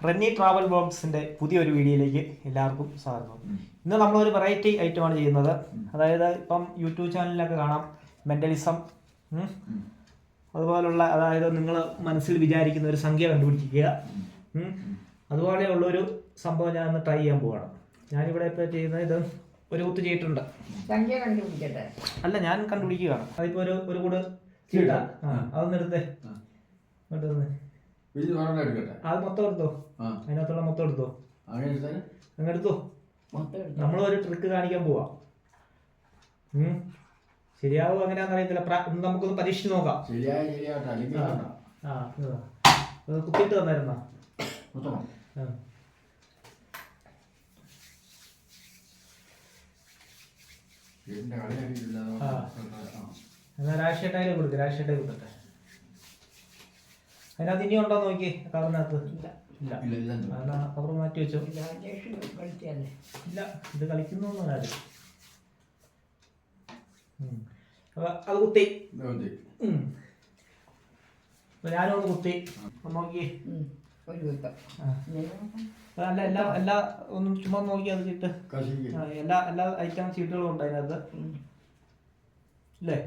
Renny travel വ്ളോഗ്സിന്റെ പുതിയൊരു വീഡിയോയിലേക്ക് എല്ലാവർക്കും സ്വാഗതം. ഇന്ന് നമ്മളൊരു വെറൈറ്റി ഐറ്റമാണ് ചെയ്യുന്നത്. അതായത് ഇപ്പം യൂട്യൂബ് ചാനലിലൊക്കെ കാണാം മെന്റലിസം, അതുപോലുള്ള, അതായത് നിങ്ങൾ മനസ്സിൽ വിചാരിക്കുന്ന ഒരു സംഖ്യ കണ്ടുപിടിക്കുക, അതുപോലെയുള്ളൊരു സംഭവം ഞാൻ ഒന്ന് ട്രൈ ചെയ്യാൻ പോവാണ്. ഞാനിവിടെ ഇപ്പോൾ ചെയ്യുന്നത് ഇത് ഒരു കുത്ത് ചെയ്തിട്ടുണ്ട്. അല്ല, ഞാൻ കണ്ടുപിടിക്കുകയാണ്. അതിപ്പോൾ ഒരു കൂട് ചീട്ടാ. അതൊന്ന് എടുത്തേ, അത് മൊത്തം എടുത്തോ, അതിനകത്തുള്ള മൊത്തം എടുത്തോ, അങ്ങെടുത്തോ. നമ്മളൊരു ട്രിക്ക് കാണിക്കാൻ പോവാ. ശരിയാവും അങ്ങനെയാണെന്ന് അറിയത്തില്ല, നമുക്കൊന്ന് പരീക്ഷിച്ച് നോക്കാം. കുത്തിയിട്ട് തന്നായിരുന്നോ? എന്നാ രാഷ്ട്രീയട്ടായി കൊടുക്ക്, രാഷ്ട്രീയട്ടായി കൊടുക്കട്ടെ. അതിനകത്ത് ഇനി ഉണ്ടോ നോക്കി, കവറിനകത്ത് ഇല്ല. കവർ മാറ്റി വെച്ചോ. ഇല്ല, ഇത് കളിക്കുന്നൊന്നും കാര്യം. അപ്പൊ അത് കുത്തി, ഞാനൊന്ന് കുത്തി നോക്കി. അല്ല, എല്ലാ ഒന്നും ചുമ്മാ നോക്കി. അത് ചീട്ട് എല്ലാ ഐറ്റം ചീട്ടുകളും ഉണ്ട് അതിനകത്ത്, അല്ലേ?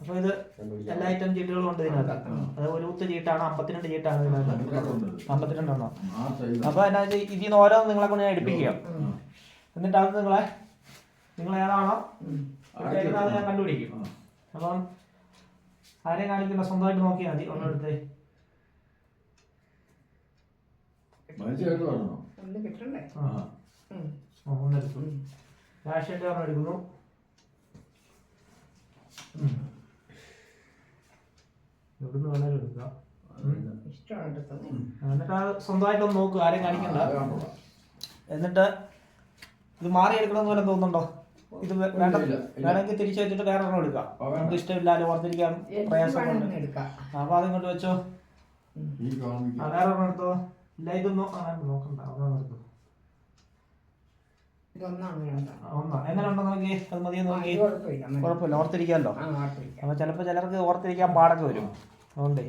അപ്പൊ ഇത് എല്ലാ ഐറ്റം ചീട്ടുകളും ഉണ്ട് ഇതിനകത്ത്. അത് ഒരു കുത്ത് ചീട്ടാണ്, 52 ചീട്ടാണ് ഇതിനകത്ത്, 52 എണ്ണം. അപ്പൊ അതിനകത്ത് ഇതിന്ന് ഓരോന്ന് നിങ്ങളെ കൊണ്ട് ഞാൻ എടുപ്പിക്കുക. എന്നിട്ട് അത് നിങ്ങൾ ഏതാണോ അത് ഞാൻ കണ്ടുപിടിക്കും. അപ്പം ആരെയും കാണിക്കുന്ന, സ്വന്തമായിട്ട് നോക്കിയാൽ മതി. ഒന്നെടുത്തേ, ഒന്നെടുത്തു. രാഷ്ട്രീയത്തെ ഒരെണ്ണം എടുക്കുന്നു. എവിടുന്ന് വേണേലും എടുക്കാം. എന്നിട്ട് അത് സ്വന്തമായിട്ടൊന്ന് നോക്കുക, ആരെയും കാണിക്കണ്ട. എന്നിട്ട് ഇത് മാറി എടുക്കണമെന്ന് വല്ലതും തോന്നുന്നുണ്ടോ? ഇത് വേണമെങ്കിൽ തിരിച്ചു വെച്ചിട്ട് വേറെ ഒരെണ്ണം എടുക്കാം. നമുക്ക് ഇഷ്ടമില്ലാലോ, ഓർത്തിരിക്കാൻ പ്രയാസമുണ്ട്. അപ്പൊ അതിങ്ങോട്ട് വെച്ചോ. വേറെ ഒരെണ്ണം എടുത്തോ. ഇല്ല, ഇതൊന്നും നോക്കണ്ട, ഒരെണ്ണം എടുത്തോ. എങ്ങനെ ഉണ്ടോ നോക്കി, അത് മതിയെന്ന് നോക്കി. കുഴപ്പമില്ല, ഓർത്തിരിക്കാമല്ലോ. അപ്പൊ ചിലപ്പോൾ ചിലർക്ക് ഓർത്തിരിക്കാൻ പാടൊക്കെ വരും. അതുകൊണ്ടേ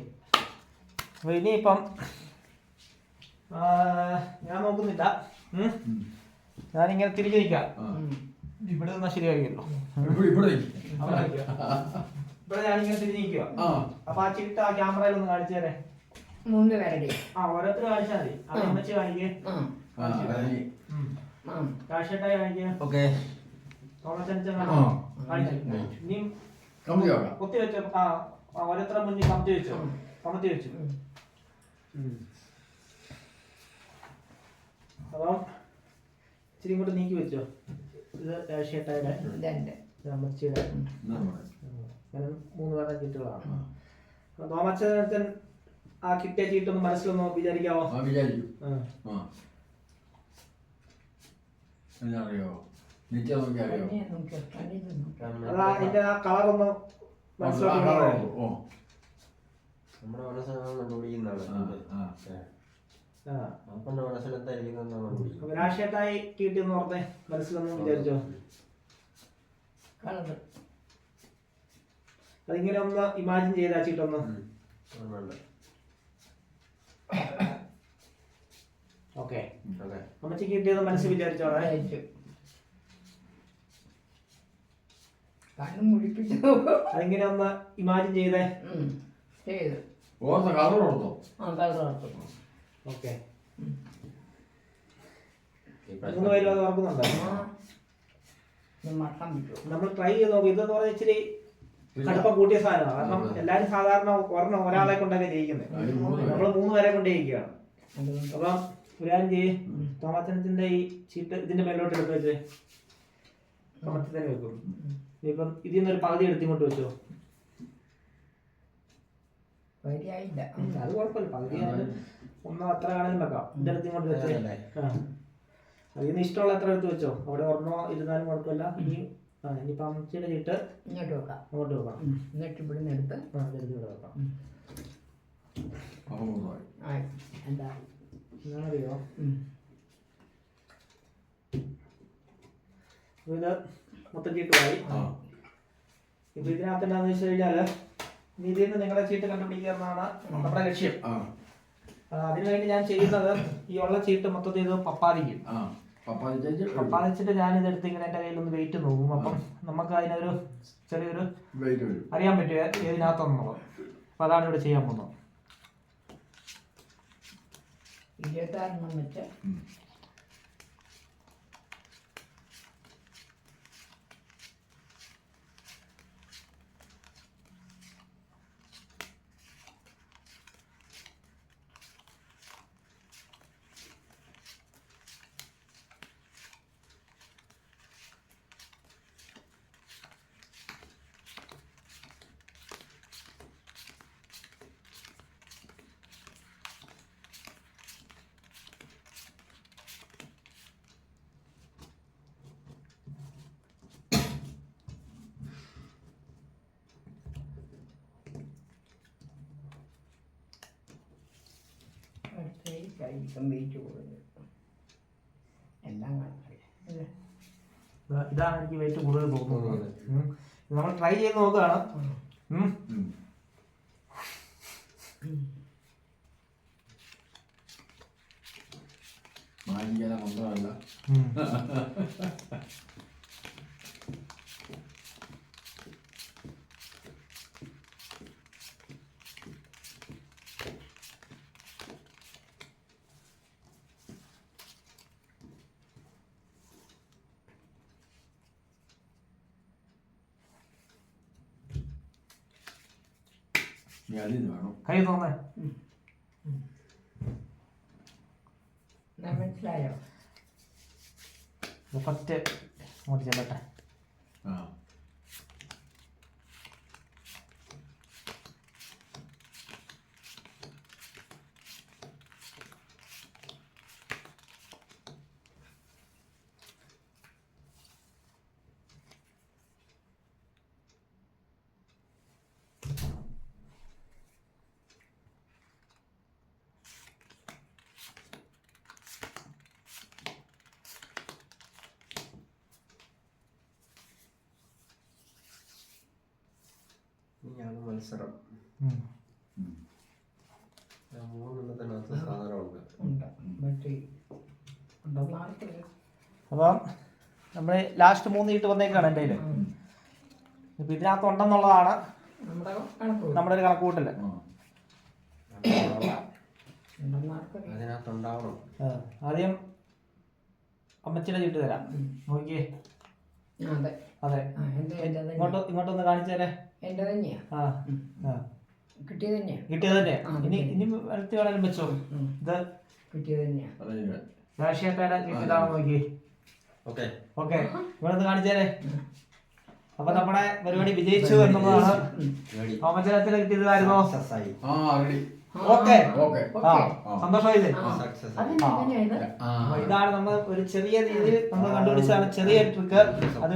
അപ്പൊ ഇനിയിപ്പം ഞാൻ നോക്കുന്നില്ല, ഞാനിങ്ങനെ തിരിച്ചു നിൽക്കാം. ഇവിടെ നിന്നാ ശരിയാകില്ലോ. ഇവിടെ ഞാനിങ്ങനെ തിരിഞ്ഞു നിൽക്കുക. അപ്പൊ ആ ചിട്ട ആ ക്യാമറയിലൊന്ന് കാണിച്ചു തരേ. ഓരോരുത്തർ കാണിച്ചാൽ മതി. അത് അമ്മച്ച് കാണിക്കേ, രാഷ്ട്രീയട്ടായി കാണിക്കേ. ഇനിയും കുത്തി വെച്ചോ. ഓരോരുത്തരുടെ മുന്നിൽ കമത്തി വെച്ചോ, കമത്തി വെച്ചു. അപ്പം ഇച്ചിരി ഇങ്ങോട്ട് നീക്കി വെച്ചോ. ഇത് രാഷ്ട്രീയട്ടായുടെ, അമ്മച്ചിയുടെ. അങ്ങനെ 3 പേരുടെ ചീട്ടുകളാണ്. തോമച്ചൻ ആ കിട്ടിയ ചീട്ടൊന്ന് മനസ്സിലൊന്ന് വിചാരിക്കാവോ? അതിന്റെ ആ കളറൊന്ന് മനസ്സിലാക്കോ? രാഷ്ട്രീയത്തായി കിട്ടിയെന്ന് ഓർത്തെ മനസ്സിലൊന്നും വിചാരിച്ചോ? അതിങ്ങനെ ഒന്ന് ഇമാജിൻ ചെയ്താ ചീട്ടൊന്ന്. ഓക്കെ, അമ്മച്ചിക്ക് കിട്ടിയത് മനസ്സിൽ വിചാരിച്ചോളെ. അതിങ്ങനെ ഒന്ന് ഇമാജിൻ ചെയ്തേ. ഓക്കെ, 3 പേരും അത് ഓർക്കുന്നുണ്ടോ? നമ്മൾ ട്രൈ ചെയ്ത് നോക്കി. ഇതെന്ന് പറഞ്ഞാൽ ഇച്ചിരി കടുപ്പം കൂട്ടിയ സാധനമാണ്. കാരണം എല്ലാരും സാധാരണ ഒരാളെ കൊണ്ടൊക്കെ ചെയ്യിക്കുന്നത്. നമ്മൾ 3 പേരെ കൊണ്ട് ചെയ്യിക്കുകയാണ്. അപ്പം പുരാൻ തോമാച്ചനത്തിന്റെ ഈ ചീട്ട് ഇതിന്റെ മേലോട്ട് എടുത്ത് വെച്ച് തോമത്തിൽ തന്നെ വെക്കും. ഇപ്പം ഇതിൽ നിന്നൊരു പകുതി എടുത്തിങ്ങോട്ട് വെച്ചോ. അത് കുഴപ്പമില്ല, പകുതി ഒന്നോ അത്ര കാണാനും വെക്കാം. ഇതിന്റെ അടുത്ത് ഇങ്ങോട്ട് വെച്ചേ. അതിൽ നിന്ന് ഇഷ്ടമുള്ള എത്ര എടുത്ത് വെച്ചോ. അവിടെ ഒരെണ്ണോ ഇരുന്നാലും കുഴപ്പമില്ല. ഇനിയിപ്പം അമ്മച്ചിയുടെ ചീട്ട് അങ്ങോട്ട് വെക്കാം. എന്നിട്ട് ഇവിടെ നിന്ന് എടുത്ത് ഇവിടെ വെക്കാം. എന്താ അറിയോ, ഇത് മൊത്തം ചീട്ടുമായി. ഇപ്പൊ ഇതിനകത്ത് എന്താണെന്ന് വെച്ച് കഴിഞ്ഞാല് ഇതിൽ നിന്ന് നിങ്ങളെ ചീട്ട് കണ്ടുപിടിക്കുക എന്നാണ് നമ്മുടെ ലക്ഷ്യം. അതിനുവേണ്ടി ഞാൻ ചെയ്യുന്നത് ഈ ഉള്ള ചീട്ട് മൊത്തത്തിൽ ഇത് പപ്പാതിക്കും. പപ്പാതിച്ചിട്ട് ഞാൻ ഇതെടുത്ത് ഇങ്ങനെ എന്റെ കയ്യിൽ ഒന്ന് വെയിറ്റ് നോക്കും. അപ്പം നമുക്ക് അതിനൊരു ചെറിയൊരു അറിയാൻ പറ്റുക ഏതിനകത്തൊന്നുള്ളത്. അപ്പൊ അതാണ് ഇവിടെ ചെയ്യാൻ പോകുന്നത്. 26 വെച്ച് വെയിറ്റ് കൂടുതൽ എല്ലാം കണക്കറിയാം. ഇതാണ് എനിക്ക് വെയിറ്റ് കൂടുതൽ തോന്നുന്നത്. നമ്മൾ ട്രൈ ചെയ്ത് നോക്കുകയാണ്. കൈ തോന്നേ മനസ്സിലായോ? ഫസ്റ്റ് അങ്ങോട്ട് ചെല്ലട്ടെ. മത്സരം അപ്പം നമ്മള് ലാസ്റ്റ് 3 ചീട്ട് വന്നേക്കാണ് എൻ്റെ കയ്യില്. ഇപ്പൊ ഇതിനകത്ത് ഉണ്ടെന്നുള്ളതാണ് നമ്മുടെ ഒരു കണക്കൂട്ടല്. ആദ്യം അമ്മച്ചിയുടെ ചീട്ട് തരാം. നോക്കിയേ. അതെ, ഇങ്ങോട്ടൊന്ന് കാണിച്ചു തരേ. എന്റെ തന്നെയാ. കിട്ടിയത് തന്നെയാ. കിട്ടിയത് തന്നെയാ. ഇനി അടുത്ത് വേണേലും വെച്ചോ. ഇത് കിട്ടിയത് തന്നെയാ. രാഷ്ട്രീയക്കാരുടെ ചീട്ടിലാണോ നോക്കി. ഓക്കെ, ഇവിടെ കാണിച്ചു തരേ. അപ്പൊ നമ്മുടെ പരിപാടി വിജയിച്ചു എന്നുള്ളതാണ്. അമ്മച്ചനത്തിന് കിട്ടിയതായിരുന്നോ? ഓക്കെ, സന്തോഷമായില്ലേ? ഇതാണ് നമ്മൾ ഒരു ചെറിയ രീതിയിൽ നമ്മൾ കണ്ടുപിടിച്ചതാണ് ചെറിയ ട്രിക്ക്. അത്